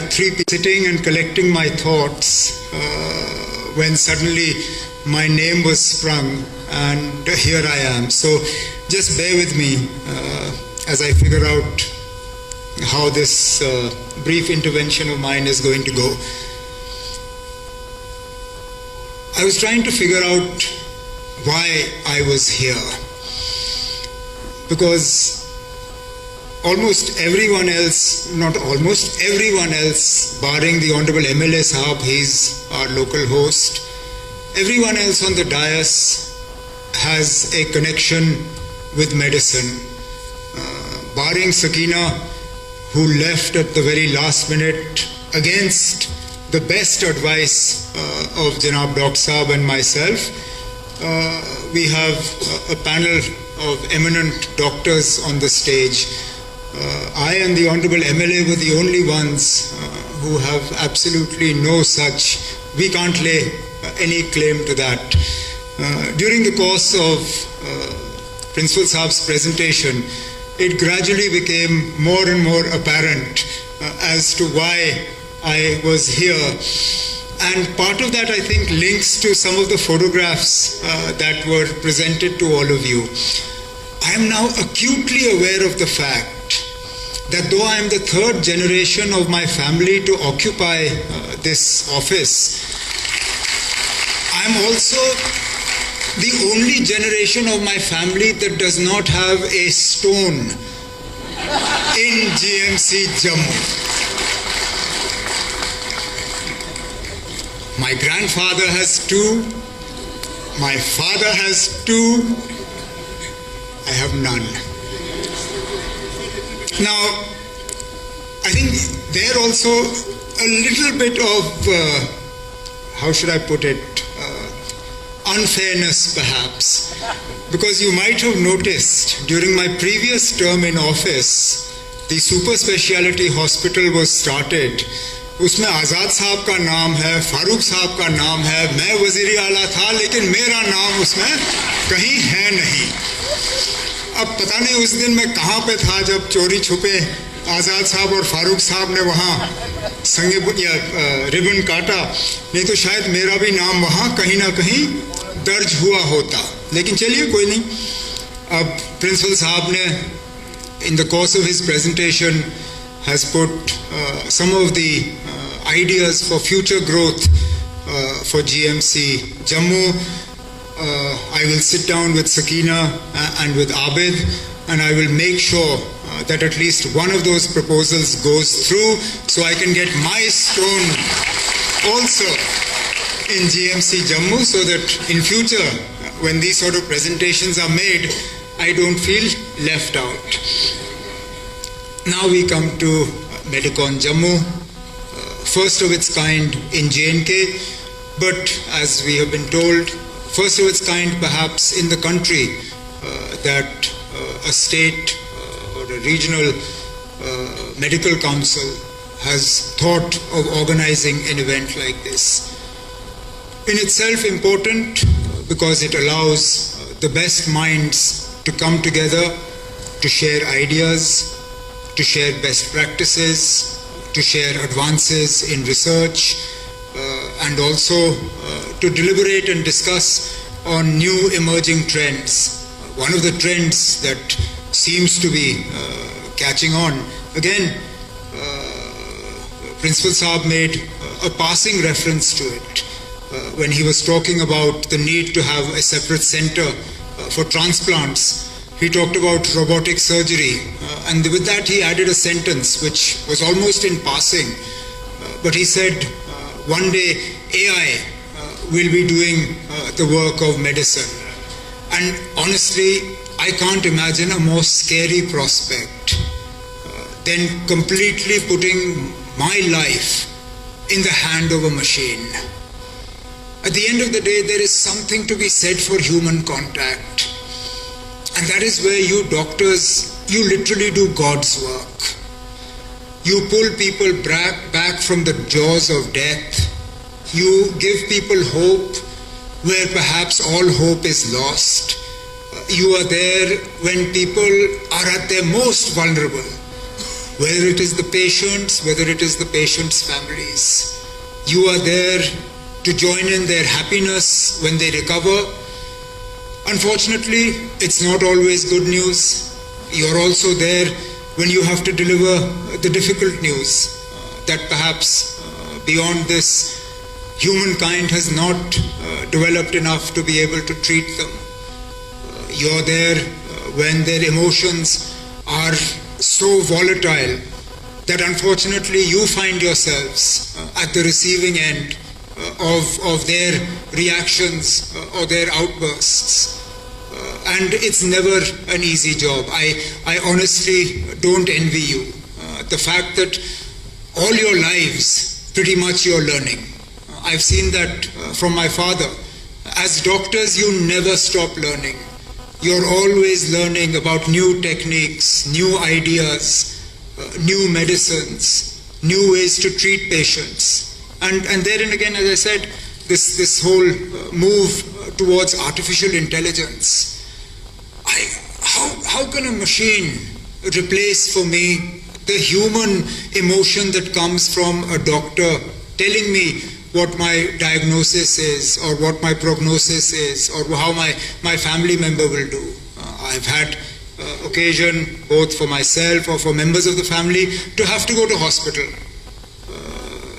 had three people sitting and collecting my thoughts when suddenly my name was sprung, and here I am. So just bear with me as I figure out how this brief intervention of mine is going to go. I was trying to figure out why I was here, because almost everyone else, not almost everyone else, barring the Honorable MLA Sahab, he's our local host, everyone else on the dais has a connection with medicine. Barring Sakina, who left at the very last minute against the best advice of Janab Dr. Saab and myself, we have a panel of eminent doctors on the stage. I and the Honorable MLA were the only ones who have absolutely no such, we can't lay any claim to that. During the course of Principal Saab's presentation, it gradually became more and more apparent as to why I was here. And part of that, I think, links to some of the photographs that were presented to all of you. I am now acutely aware of the fact that though I am the third generation of my family to occupy this office, I am also the only generation of my family that does not have a stone in GMC Jammu. My grandfather has 2, my father has 2, I have none. Now, I think there also a little bit of, how should I put it, unfairness perhaps, because you might have noticed during my previous term in office, the super speciality hospital was started. उसमें आज़ाद साहब का नाम है, फारूक साहब का नाम है, मैं वज़ीर आला था, लेकिन मेरा नाम उसमें कहीं है नहीं. अब पता नहीं उस दिन मैं कहाँ पे था जब चोरी छुपे आज़ाद साहब और फारूक साहब ने वहाँ संगे या रिबन काटा, नहीं तो शायद मेरा भी नाम वहाँ कहीं ना कहीं दर्ज हुआ होता. लेकिन चलिए कोई नहीं. अब प्रिंसिपल साहब ने in the course of his presentation has put some of the ideas for future growth for GMC Jammu. I will sit down with Sakina and with Abid, and I will make sure that at least one of those proposals goes through, so I can get my stone also in GMC Jammu, so that in future, when these sort of presentations are made, I don't feel left out. Now we come to Medicon Jammu, first of its kind in J&K, but as we have been told, first of its kind perhaps in the country, that a state or a regional medical council has thought of organizing an event like this. In itself important because it allows the best minds to come together, to share ideas, to share best practices, to share advances in research, and also to deliberate and discuss on new emerging trends. One of the trends that seems to be catching on, again, Principal Saab made a passing reference to it when he was talking about the need to have a separate center for transplants. He talked about robotic surgery, and with that he added a sentence which was almost in passing, but he said, one day AI will be doing the work of medicine. And honestly, I can't imagine a more scary prospect than completely putting my life in the hand of a machine. At the end of the day, there is something to be said for human contact. And that is where you doctors, you literally do God's work. You pull people back from the jaws of death. You give people hope where perhaps all hope is lost. You are there when people are at their most vulnerable, whether it is the patients, whether it is the patients' families. You are there to join in their happiness when they recover. Unfortunately, it's not always good news. You're also there when you have to deliver the difficult news that perhaps beyond this, humankind has not developed enough to be able to treat them. You're there when their emotions are so volatile that unfortunately you find yourselves at the receiving end of their reactions or their outbursts. And it's never an easy job. I honestly don't envy you. The fact that all your lives, pretty much you're learning. I've seen that from my father. As doctors, you never stop learning. You're always learning about new techniques, new ideas, new medicines, new ways to treat patients. And therein again, as I said, this whole move towards artificial intelligence. How can a machine replace for me the human emotion that comes from a doctor telling me what my diagnosis is or what my prognosis is or how my family member will do? I've had occasion, both for myself or for members of the family, to have to go to hospital.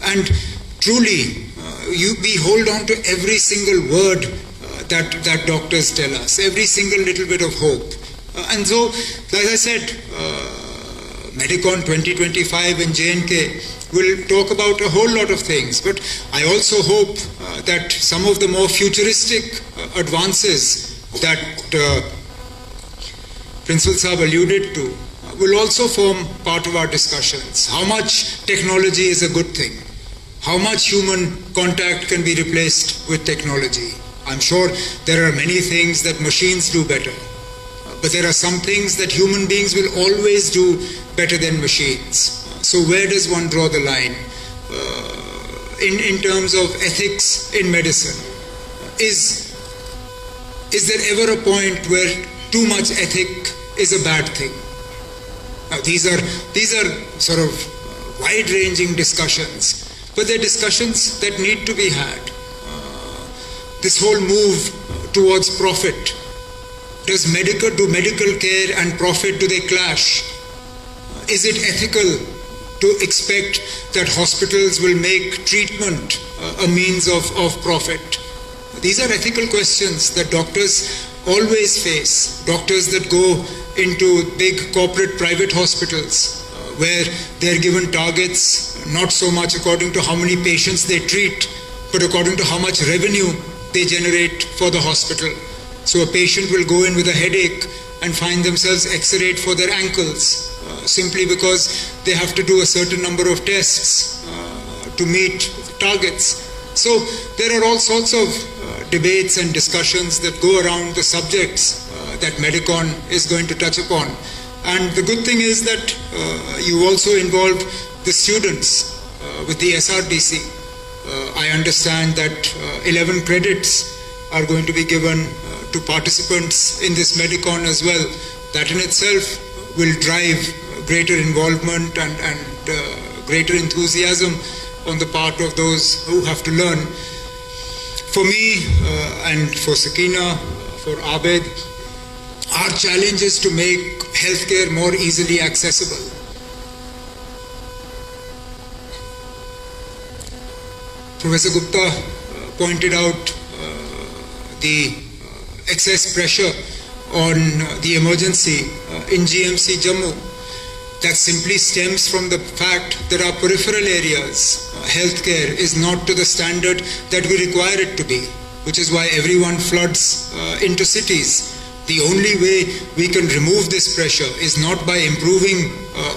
And truly, we hold on to every single word that doctors tell us, every single little bit of hope. And so, as I said, Medicon 2025 in J&K will talk about a whole lot of things, but I also hope that some of the more futuristic advances that Principal Saab alluded to will also form part of our discussions. How much technology is a good thing? How much human contact can be replaced with technology? I'm sure there are many things that machines do better, but there are some things that human beings will always do better than machines. So where does one draw the line in terms of ethics in medicine? Is there ever a point where too much ethic is a bad thing? Now, these are sort of wide-ranging discussions, but they're discussions that need to be had. This whole move towards profit, do medical care and profit, do they clash? Is it ethical to expect that hospitals will make treatment a means of profit? These are ethical questions that doctors always face. Doctors that go into big corporate private hospitals where they're given targets not so much according to how many patients they treat, but according to how much revenue they generate for the hospital. So a patient will go in with a headache and find themselves x-rayed for their ankles simply because they have to do a certain number of tests to meet targets. So there are all sorts of debates and discussions that go around the subjects that Medicon is going to touch upon. And the good thing is that you also involve the students with the SRDC. I understand that 11 credits are going to be given to participants in this Medicon as well. That in itself will drive greater involvement and greater enthusiasm on the part of those who have to learn. For me and for Sakina, for Abed, our challenge is to make healthcare more easily accessible. Professor Gupta pointed out the excess pressure on the emergency in GMC Jammu. That simply stems from the fact that our peripheral areas, healthcare is not to the standard that we require it to be, which is why everyone floods into cities. The only way we can remove this pressure is not by improving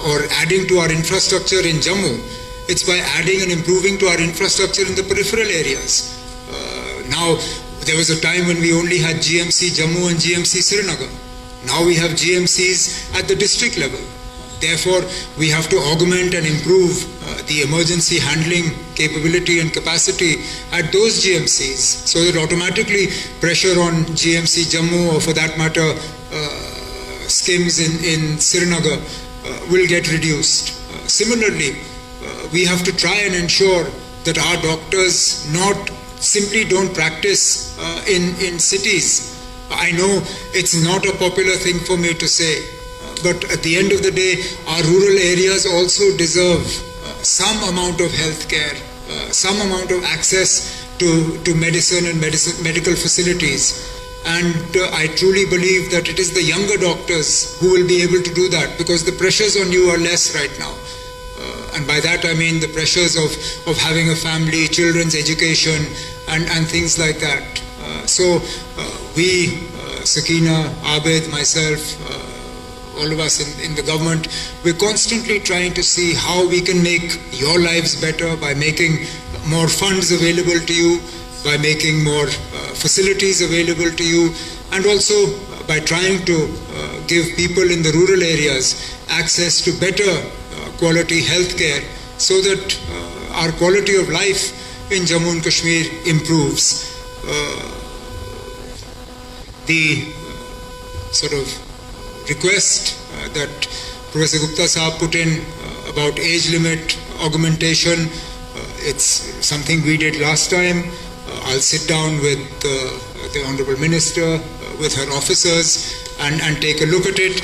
or adding to our infrastructure in Jammu. It's by adding and improving to our infrastructure in the peripheral areas. Now, there was a time when we only had GMC Jammu and GMC Srinagar. Now we have GMCs at the district level. Therefore, we have to augment and improve the emergency handling capability and capacity at those GMCs so that automatically pressure on GMC Jammu, or for that matter SCIMS in Srinagar, will get reduced. similarly, we have to try and ensure that our doctors not simply don't practice in cities. I know it's not a popular thing for me to say, but at the end of the day, our rural areas also deserve some amount of health care, some amount of access to medicine and medical facilities. And I truly believe that it is the younger doctors who will be able to do that, because the pressures on you are less right now. And by that I mean the pressures of having a family, children's education, and things like that. So we, Sakina, Abid, myself, all of us in the government, we're constantly trying to see how we can make your lives better by making more funds available to you, by making more facilities available to you, and also by trying to give people in the rural areas access to better quality health care, so that our quality of life in Jammu and Kashmir improves. The sort of request that Professor Gupta Sahab put in about age limit augmentation, it's something we did last time. I'll sit down with the Honorable Minister, with her officers, and take a look at it.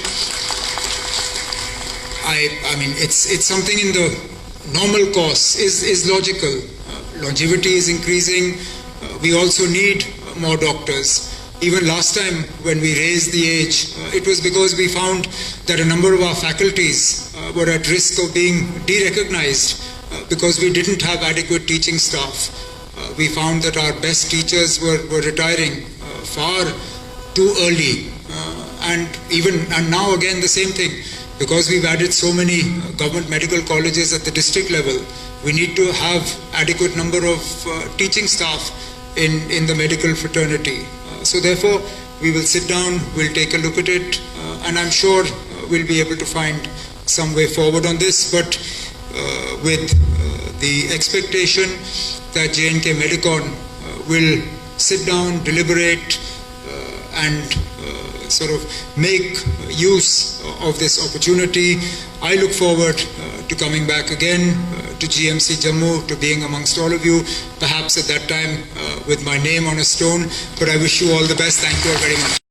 I mean, it's something in the normal course is logical. Longevity is increasing. We also need more doctors. Even last time when we raised the age, it was because we found that a number of our faculties were at risk of being de-recognized because we didn't have adequate teaching staff. We found that our best teachers were retiring far too early. And now again the same thing. Because we've added so many government medical colleges at the district level, we need to have adequate number of teaching staff in the medical fraternity. So therefore, we will sit down, we'll take a look at it, and I'm sure we'll be able to find some way forward on this. But with the expectation that J&K Medicon will sit down, deliberate, and sort of make use of this opportunity, I look forward to coming back again to GMC Jammu, to being amongst all of you, perhaps at that time with my name on a stone. But I wish you all the best. Thank you all very much.